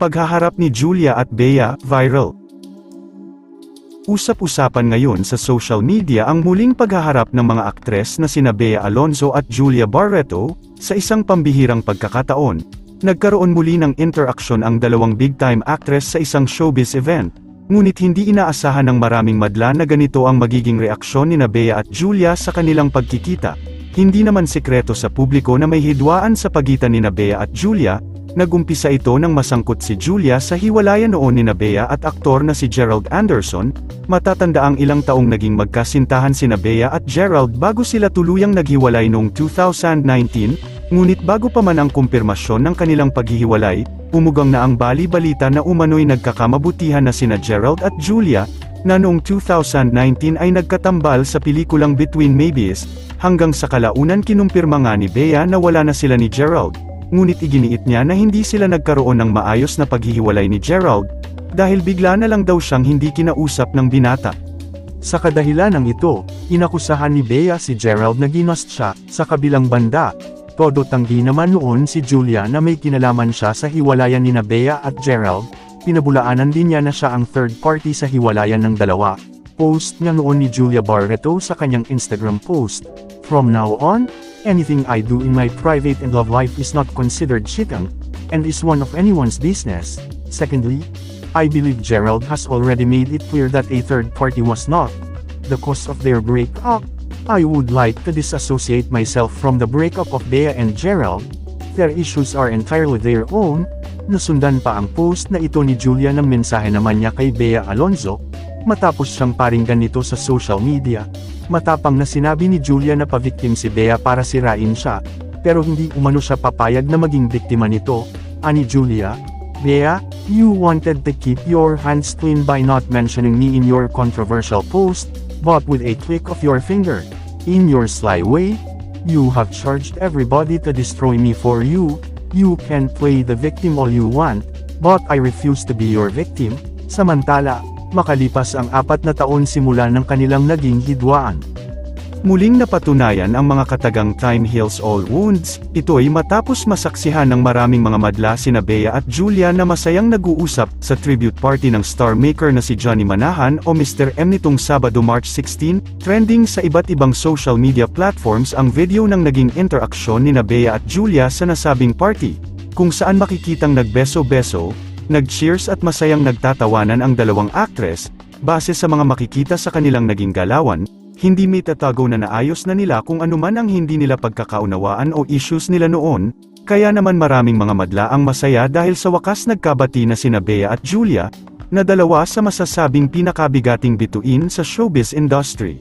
paghaharap ni Julia at Bea, viral. Usap-usapan ngayon sa social media ang muling paghaharap ng mga aktres na sina Bea Alonzo at Julia Barreto, sa isang pambihirang pagkakataon. Nagkaroon muli ng interaksyon ang dalawang big-time actress sa isang showbiz event. Ngunit hindi inaasahan ng maraming madla na ganito ang magiging reaksyon ni Bea at Julia sa kanilang pagkikita. Hindi naman sekreto sa publiko na may hidwaan sa pagitan ni Bea at Julia. Nagumpisa ito nang masangkot si Julia sa hiwalayan noon ni Bea at aktor na si Gerald Anderson. Matatanda ang ilang taong naging magkasintahan sina Bea at Gerald bago sila tuluyang naghiwalay noong 2019, ngunit bago pa man ang kumpirmasyon ng kanilang paghihiwalay, umugang na ang bali-balita na umano'y nagkakamabutihan na sina Gerald at Julia, na noong 2019 ay nagkatambal sa pelikulang Between Maybes, hanggang sa kalaunan kinumpirma nga ni Bea na wala na sila ni Gerald. Ngunit iginiit niya na hindi sila nagkaroon ng maayos na paghihiwalay ni Gerald, dahil bigla na lang daw siyang hindi kinausap ng binata. Sa kadahilanang ito, inakusahan ni Bea si Gerald na ginost siya. Sa kabilang banda, todo tanggi naman noon si Julia na may kinalaman siya sa hiwalayan ni Bea at Gerald. Pinabulaanan din niya na siya ang third party sa hiwalayan ng dalawa. Post niya noon ni Julia Barreto sa kanyang Instagram post, "From now on, anything I do in my private and love life is not considered cheating, and is one of anyone's business. Secondly, I believe Gerald has already made it clear that a third party was not the cause of their breakup. I would like to disassociate myself from the breakup of Bea and Gerald. Their issues are entirely their own." Nasundan pa ang post na ito ni Julia ng mensahe naman niya kay Bea Alonzo, matapos siyang paringgan nito sa social media. Matapang na sinabi ni Julia na pa-victim si Bea para sirain siya, pero hindi umano siya papayag na maging biktima nito. Ani Julia, "Bea, you wanted to keep your hands clean by not mentioning me in your controversial post, but with a click of your finger, in your sly way, you have charged everybody to destroy me for you. You can play the victim all you want, but I refuse to be your victim." Samantala, makalipas ang 4 na taon simula ng kanilang naging hidwaan, muling napatunayan ang mga katagang time heals all wounds. Ito ay matapos masaksihan ng maraming mga madla sina Bea at Julia na masayang nag-uusap sa tribute party ng star maker na si Johnny Manahan o Mr. M nitong Sabado March 16, trending sa iba't ibang social media platforms ang video ng naging interaksyon ni Bea at Julia sa nasabing party, kung saan makikitang nagbeso-beso, nag-cheers at masayang nagtatawanan ang dalawang actress. Base sa mga makikita sa kanilang naging galawan, hindi may tatago na naayos na nila kung anuman ang hindi nila pagkakaunawaan o issues nila noon, kaya naman maraming mga madla ang masaya dahil sa wakas nagkabati na sina Bea at Julia, na dalawa sa masasabing pinakabigating bituin sa showbiz industry.